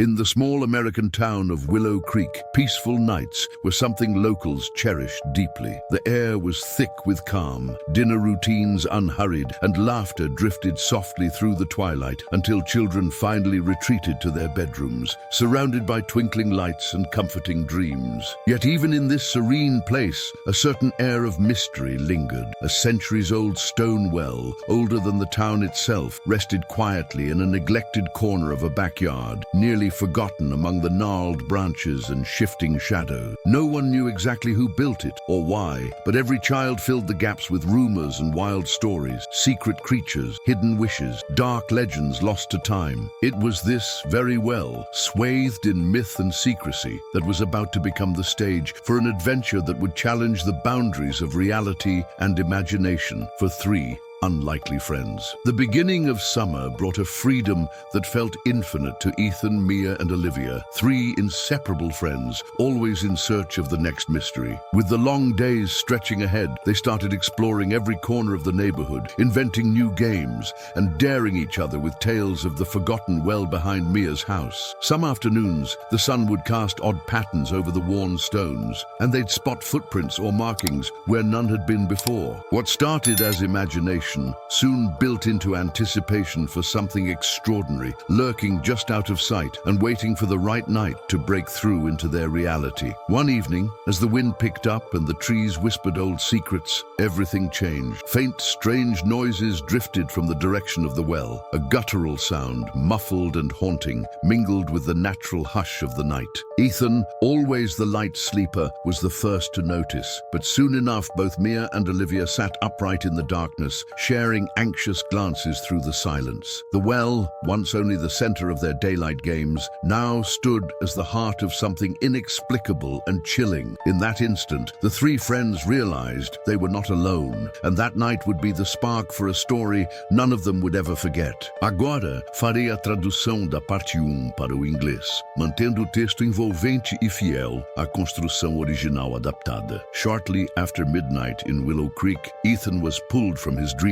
In the small American town of Willow Creek, peaceful nights were something locals cherished deeply. The air was thick with calm, dinner routines unhurried, and laughter drifted softly through the twilight until children finally retreated to their bedrooms, surrounded by twinkling lights and comforting dreams. Yet even in this serene place, a certain air of mystery lingered. A centuries-old stone well, older than the town itself, rested quietly in a neglected corner of a backyard, nearly forgotten among the gnarled branches and shifting shadows. No one knew exactly who built it or why, but every child filled the gaps with rumors and wild stories, secret creatures, hidden wishes, dark legends lost to time. It was this very well, swathed in myth and secrecy, that was about to become the stage for an adventure that would challenge the boundaries of reality and imagination for three unlikely friends. The beginning of summer brought a freedom that felt infinite to Ethan, Mia, and Olivia, three inseparable friends, always in search of the next mystery. With the long days stretching ahead, they started exploring every corner of the neighborhood, inventing new games, and daring each other with tales of the forgotten well behind Mia's house. Some afternoons, the sun would cast odd patterns over the worn stones, and they'd spot footprints or markings where none had been before. What started as imagination soon built into anticipation for something extraordinary, lurking just out of sight and waiting for the right night to break through into their reality. One evening, as the wind picked up and the trees whispered old secrets, everything changed. Faint, strange noises drifted from the direction of the well, a guttural sound, muffled and haunting, mingled with the natural hush of the night. Ethan, always the light sleeper, was the first to notice, but soon enough both Mia and Olivia sat upright in the darkness, sharing anxious glances through the silence. The well, once only the center of their daylight games, now stood as the heart of something inexplicable and chilling. In that instant, the three friends realized they were not alone, and that night would be the spark for a story none of them would ever forget. Agora, farei a tradução da parte 1 para o inglês, mantendo o texto envolvente e fiel à construção original adaptada. Shortly after midnight in Willow Creek, Ethan was pulled from his dreams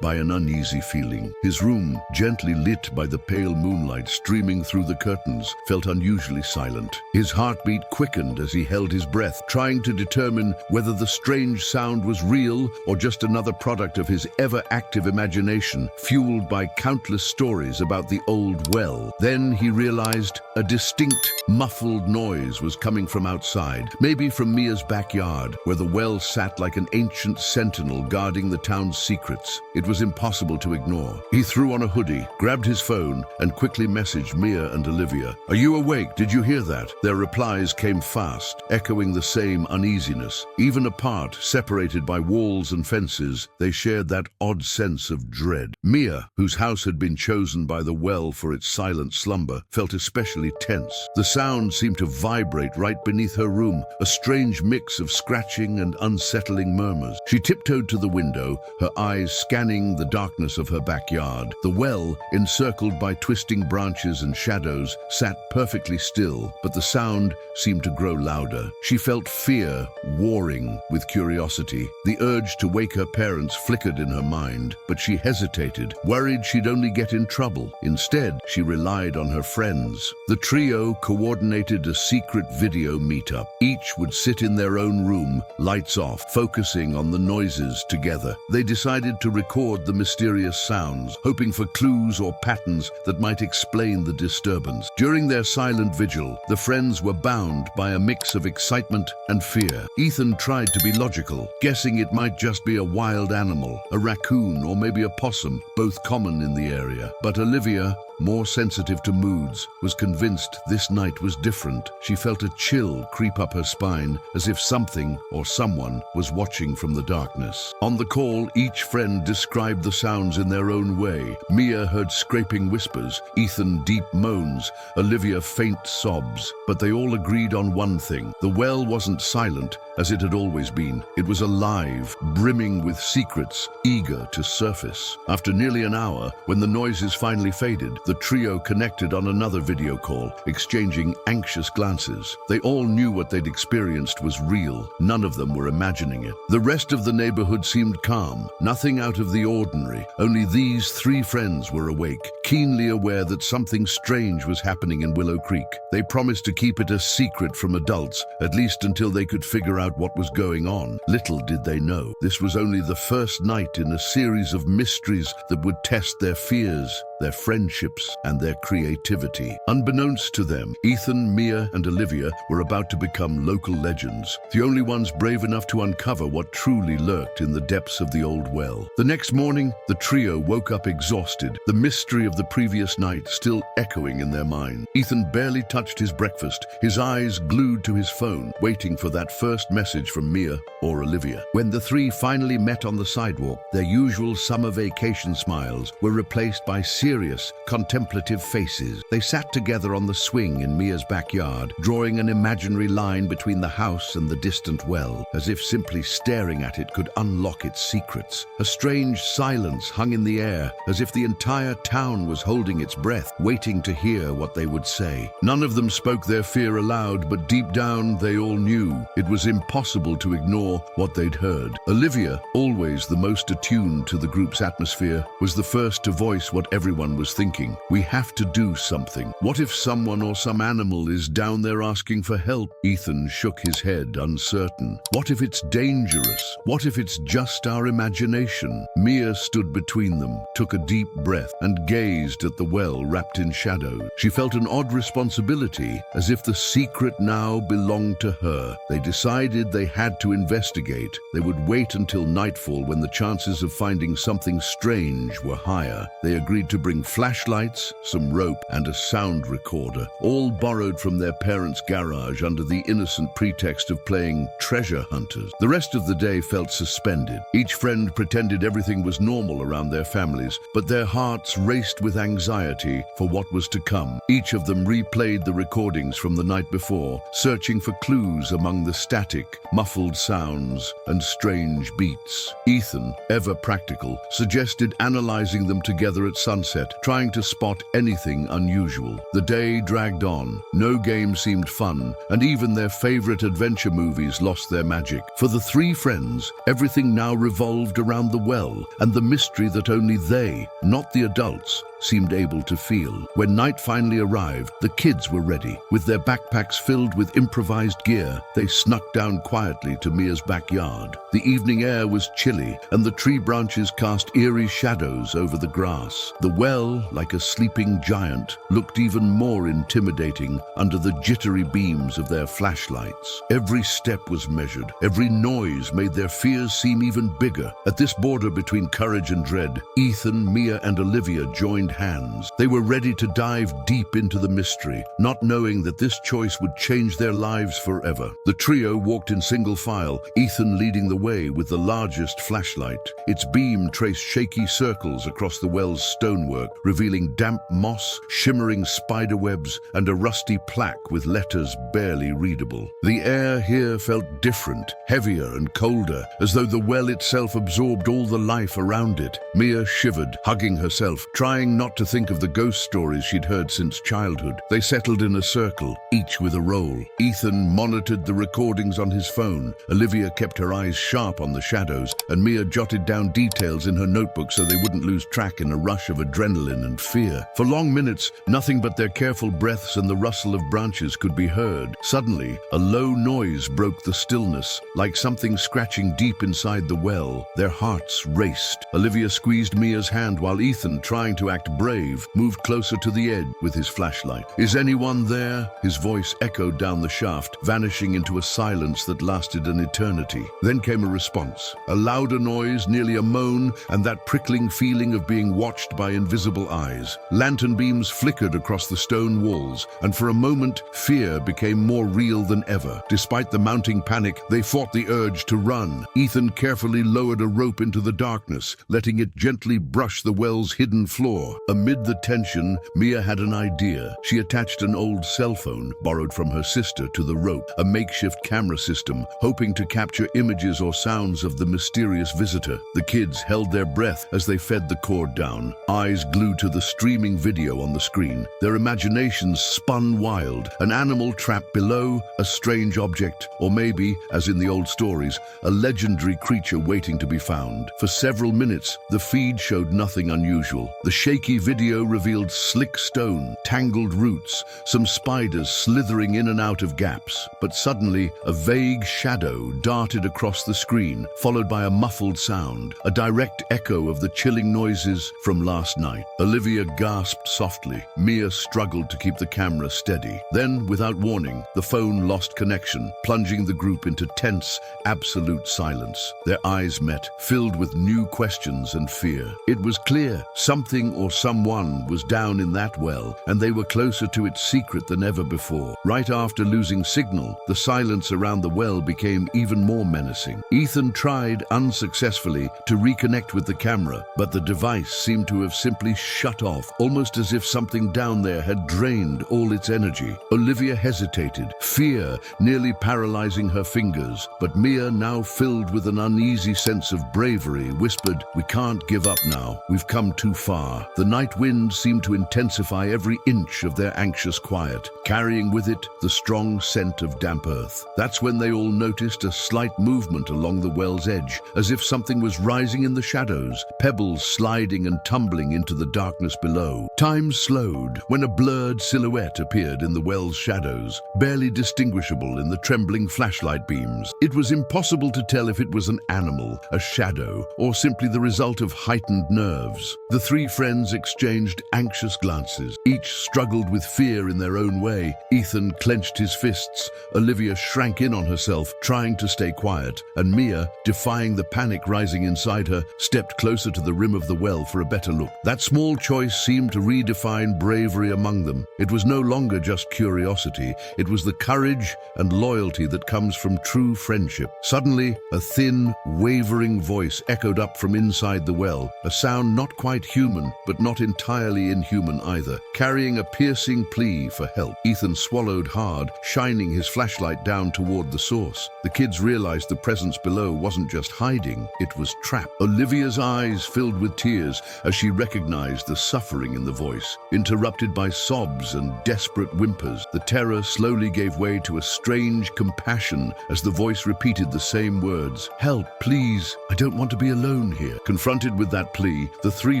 by an uneasy feeling. His room, gently lit by the pale moonlight streaming through the curtains, felt unusually silent. His heartbeat quickened as he held his breath, trying to determine whether the strange sound was real or just another product of his ever-active imagination, fueled by countless stories about the old well. Then he realized a distinct, muffled noise was coming from outside, maybe from Mia's backyard, where the well sat like an ancient sentinel guarding the town's secrets. It was impossible to ignore. He threw on a hoodie, grabbed his phone, and quickly messaged Mia and Olivia. "Are you awake? Did you hear that?" Their replies came fast, echoing the same uneasiness. Even apart, separated by walls and fences, they shared that odd sense of dread. Mia, whose house had been chosen by the well for its silent slumber, felt especially tense. The sound seemed to vibrate right beneath her room, a strange mix of scratching and unsettling murmurs. She tiptoed to the window, her eyes scanning the darkness of her backyard. The well, encircled by twisting branches and shadows, sat perfectly still, but the sound seemed to grow louder. She felt fear warring with curiosity. The urge to wake her parents flickered in her mind, but she hesitated, worried she'd only get in trouble. Instead, she relied on her friends. The trio coordinated a secret video meetup. Each would sit in their own room, lights off, focusing on the noises together. They decided to record the mysterious sounds, hoping for clues or patterns that might explain the disturbance. During their silent vigil, the friends were bound by a mix of excitement and fear. Ethan tried to be logical, guessing it might just be a wild animal, a raccoon or maybe a possum, both common in the area. But Olivia, more sensitive to moods, was convinced this night was different. She felt a chill creep up her spine, as if something or someone was watching from the darkness. On the call, each friend described the sounds in their own way. Mia heard scraping whispers, Ethan deep moans, Olivia faint sobs. But they all agreed on one thing. The well wasn't silent, as it had always been. It was alive, brimming with secrets, eager to surface. After nearly an hour, when the noises finally faded, the trio connected on another video call, exchanging anxious glances. They all knew what they'd experienced was real. None of them were imagining it. The rest of the neighborhood seemed calm. Nothing nothing out of the ordinary. Only these three friends were awake, keenly aware that something strange was happening in Willow Creek. They promised to keep it a secret from adults, at least until they could figure out what was going on. Little did they know, this was only the first night in a series of mysteries that would test their fears, their friendships, and their creativity. Unbeknownst to them, Ethan, Mia, and Olivia were about to become local legends, the only ones brave enough to uncover what truly lurked in the depths of the old well. The next morning, the trio woke up exhausted, the mystery of the previous night still echoing in their mind. Ethan barely touched his breakfast, his eyes glued to his phone, waiting for that first message from Mia or Olivia. When the three finally met on the sidewalk, their usual summer vacation smiles were replaced by serious, contemplative faces. They sat together on the swing in Mia's backyard, drawing an imaginary line between the house and the distant well, as if simply staring at it could unlock its secrets. A strange silence hung in the air, as if the entire town was holding its breath, waiting to hear what they would say. None of them spoke their fear aloud, but deep down they all knew it was impossible to ignore what they'd heard. Olivia, always the most attuned to the group's atmosphere, was the first to voice what everyone was thinking. We have to do something. What if someone or some animal is down there asking for help? Ethan shook his head, uncertain. What if it's dangerous? What if it's just our imagination? Mia stood between them, took a deep breath, and gazed at the well wrapped in shadow. She felt an odd responsibility, as if the secret now belonged to her. They decided they had to investigate. They would wait until nightfall, when the chances of finding something strange were higher. They agreed to bring flashlights, some rope, and a sound recorder, all borrowed from their parents' garage under the innocent pretext of playing treasure hunters. The rest of the day felt suspended. Each friend pretended everything was normal around their families, but their hearts raced with anxiety for what was to come. Each of them replayed the recordings from the night before, searching for clues among the static, muffled sounds and strange beats. Ethan, ever practical, suggested analyzing them together at sunset, trying to spot anything unusual. The day dragged on. No game seemed fun, and even their favorite adventure movies lost their magic. For the three friends, everything now revolved around the well and the mystery that only they, not the adults, seemed able to feel. When night finally arrived, the kids were ready. With their backpacks filled with improvised gear, they snuck down quietly to Mia's backyard. The evening air was chilly, and the tree branches cast eerie shadows over the grass. The well, like a sleeping giant, looked even more intimidating under the jittery beams of their flashlights. Every step was measured. Every noise made their fears seem even bigger. At this border between courage and dread, Ethan, Mia, and Olivia joined hands. They were ready to dive deep into the mystery, not knowing that this choice would change their lives forever. The trio walked in single file, Ethan leading the way with the largest flashlight. Its beam traced shaky circles across the well's stonework, revealing damp moss, shimmering spider webs, and a rusty plaque with letters barely readable. The air here felt different, heavier and colder, as though the well itself absorbed all the life around it. Mia shivered, hugging herself, trying not to think of the ghost stories she'd heard since childhood. They settled in a circle, each with a role. Ethan monitored the recordings on his phone. Olivia kept her eyes sharp on the shadows, and Mia jotted down details in her notebook so they wouldn't lose track in a rush of adrenaline and fear. For long minutes, nothing but their careful breaths and the rustle of branches could be heard. Suddenly, a low noise broke the stillness, like something scratching deep inside the well. Their hearts raced. Olivia squeezed Mia's hand while Ethan, trying to act brave, moved closer to the edge with his flashlight. "Is anyone there?" His voice echoed down the shaft, vanishing into a silence that lasted an eternity. Then came a response, a louder noise, nearly a moan, and that prickling feeling of being watched by invisible eyes. Lantern beams flickered across the stone walls, and for a moment, fear became more real than ever. Despite the mounting panic, they fought the urge to run. Ethan carefully lowered a rope into the darkness, letting it gently brush the well's hidden floor. more. Amid the tension, Mia had an idea. She attached an old cell phone, borrowed from her sister, to the rope, a makeshift camera system, hoping to capture images or sounds of the mysterious visitor. The kids held their breath as they fed the cord down, eyes glued to the streaming video on the screen. Their imaginations spun wild. An animal trapped below, a strange object, or maybe, as in the old stories, a legendary creature waiting to be found. For several minutes, the feed showed nothing unusual. The shaky video revealed slick stone, tangled roots, some spiders slithering in and out of gaps. But suddenly, a vague shadow darted across the screen, followed by a muffled sound, a direct echo of the chilling noises from last night. Olivia gasped softly. Mia struggled to keep the camera steady. Then, without warning, the phone lost connection, plunging the group into tense, absolute silence. Their eyes met, filled with new questions and fear. It was clear something or someone was down in that well, and they were closer to its secret than ever before. Right after losing signal, the silence around the well became even more menacing. Ethan tried, unsuccessfully, to reconnect with the camera, but the device seemed to have simply shut off, almost as if something down there had drained all its energy. Olivia hesitated, fear nearly paralyzing her fingers, but Mia, now filled with an uneasy sense of bravery, whispered, "We can't give up now. We've come too far." The night wind seemed to intensify every inch of their anxious quiet, carrying with it the strong scent of damp earth. That's when they all noticed a slight movement along the well's edge, as if something was rising in the shadows, pebbles sliding and tumbling into the darkness below. Time slowed when a blurred silhouette appeared in the well's shadows, barely distinguishable in the trembling flashlight beams. It was impossible to tell if it was an animal, a shadow, or simply the result of heightened nerves. The three friends exchanged anxious glances. Each struggled with fear in their own way. Ethan clenched his fists. Olivia shrank in on herself, trying to stay quiet, and Mia, defying the panic rising inside her, stepped closer to the rim of the well for a better look. That small choice seemed to redefine bravery among them. It was no longer just curiosity. It was the courage and loyalty that comes from true friendship. Suddenly, a thin, wavering voice echoed up from inside the well, a sound not quite human, but not entirely inhuman either, carrying a piercing plea for help. Ethan swallowed hard, shining his flashlight down toward the source. The kids realized the presence below wasn't just hiding, it was trapped. Olivia's eyes filled with tears as she recognized the suffering in the voice. Interrupted by sobs and desperate whimpers, the terror slowly gave way to a strange compassion as the voice repeated the same words. "Help, please. I don't want to be alone here." Confronted with that plea, the three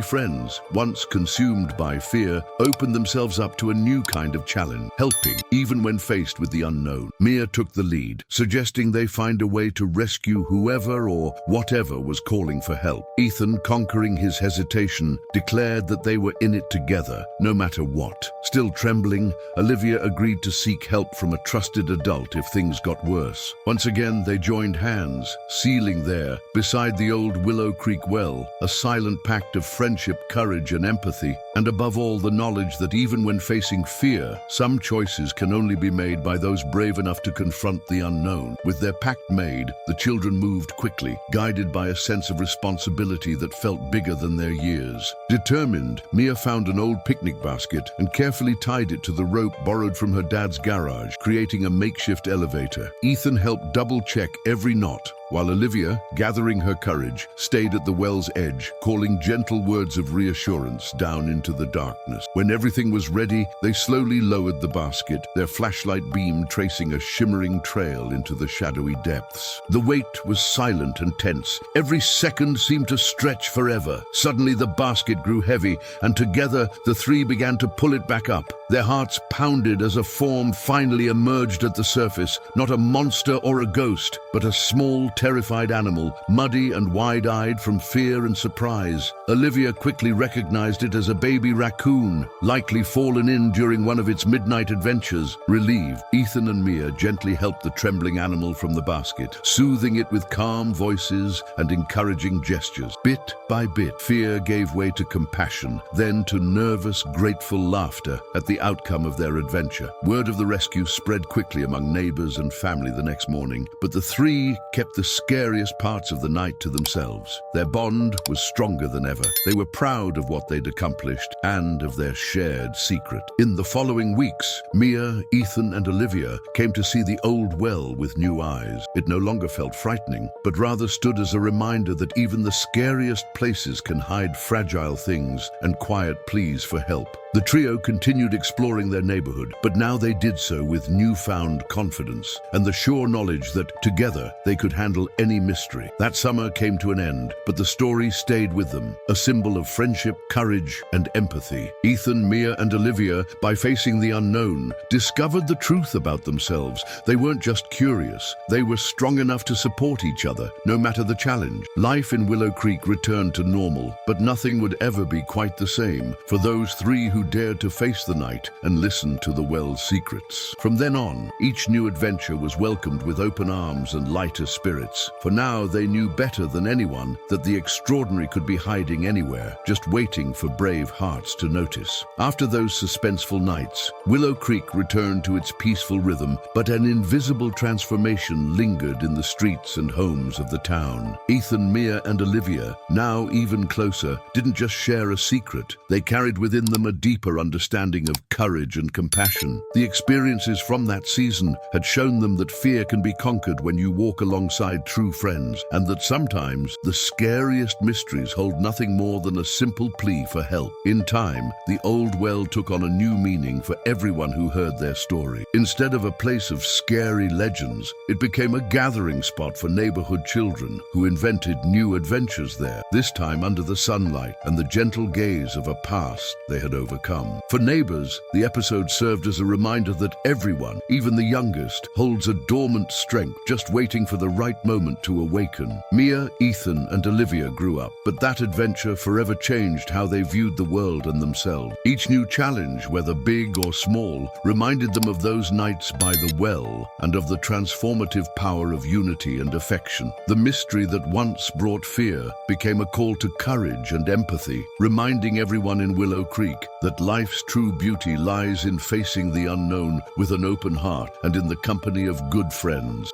friends, once consumed by fear, opened themselves up to a new kind of challenge, helping even when faced with the unknown. Mia took the lead, suggesting they find a way to rescue whoever or whatever was calling for help. Ethan, conquering his hesitation, declared that they were in it together, no matter what. Still trembling, Olivia agreed to seek help from a trusted adult if things got worse. Once again, they joined hands, sealing there, beside the old Willow Creek well, a silent pact of friendship, courage, and empathy, and above all, the knowledge that even when facing fear, some choices can only be made by those brave enough to confront the unknown. With their pact made, the children moved quickly, guided by a sense of responsibility that felt bigger than their years. Determined, Mia found an old picnic basket and carefully tied it to the rope borrowed from her dad's garage, creating a makeshift elevator. Ethan helped double-check every knot, while Olivia, gathering her courage, stayed at the well's edge, calling gentle words of reassurance down into the darkness. When everything was ready, they slowly lowered the basket, their flashlight beam tracing a shimmering trail into the shadowy depths. The wait was silent and tense. Every second seemed to stretch forever. Suddenly the basket grew heavy, and together the three began to pull it back up. Their hearts pounded as a form finally emerged at the surface, not a monster or a ghost, but a small, terrified animal, muddy and wide-eyed from fear and surprise. Olivia quickly recognized it as a baby raccoon, likely fallen in during one of its midnight adventures. Relieved, Ethan and Mia gently helped the trembling animal from the basket, soothing it with calm voices and encouraging gestures. Bit by bit, fear gave way to compassion, then to nervous, grateful laughter. At the the outcome of their adventure. Word of the rescue spread quickly among neighbors and family the next morning, but the three kept the scariest parts of the night to themselves. Their bond was stronger than ever. They were proud of what they'd accomplished and of their shared secret. In the following weeks, Mia, Ethan, and Olivia came to see the old well with new eyes. It no longer felt frightening, but rather stood as a reminder that even the scariest places can hide fragile things and quiet pleas for help. The trio continued exploring their neighborhood, but now they did so with newfound confidence and the sure knowledge that together they could handle any mystery. That summer came to an end, but the story stayed with them, a symbol of friendship, courage, and empathy. Ethan, Mia, and Olivia, by facing the unknown, discovered the truth about themselves. They weren't just curious, they were strong enough to support each other, no matter the challenge. Life in Willow Creek returned to normal, but nothing would ever be quite the same for those three who dared to face the night and listen to the well's secrets. From then on, each new adventure was welcomed with open arms and lighter spirits, for now they knew better than anyone that the extraordinary could be hiding anywhere, just waiting for brave hearts to notice. After those suspenseful nights, Willow Creek returned to its peaceful rhythm, but an invisible transformation lingered in the streets and homes of the town. Ethan, Mia, and Olivia, now even closer, didn't just share a secret. They carried within them a deeper understanding of courage and compassion. The experiences from that season had shown them that fear can be conquered when you walk alongside true friends, and that sometimes the scariest mysteries hold nothing more than a simple plea for help. In time, the old well took on a new meaning for everyone who heard their story. Instead of a place of scary legends, it became a gathering spot for neighborhood children who invented new adventures there, this time under the sunlight and the gentle gaze of a past they had overcome. For neighbors, the episode served as a reminder that everyone, even the youngest, holds a dormant strength just waiting for the right moment to awaken. Mia, Ethan, and Olivia grew up, but that adventure forever changed how they viewed the world and themselves. Each new challenge, whether big or small, reminded them of those nights by the well and of the transformative power of unity and affection. The mystery that once brought fear became a call to courage and empathy, reminding everyone in Willow Creek that life's true beauty lies in facing the unknown with an open heart and in the company of good friends.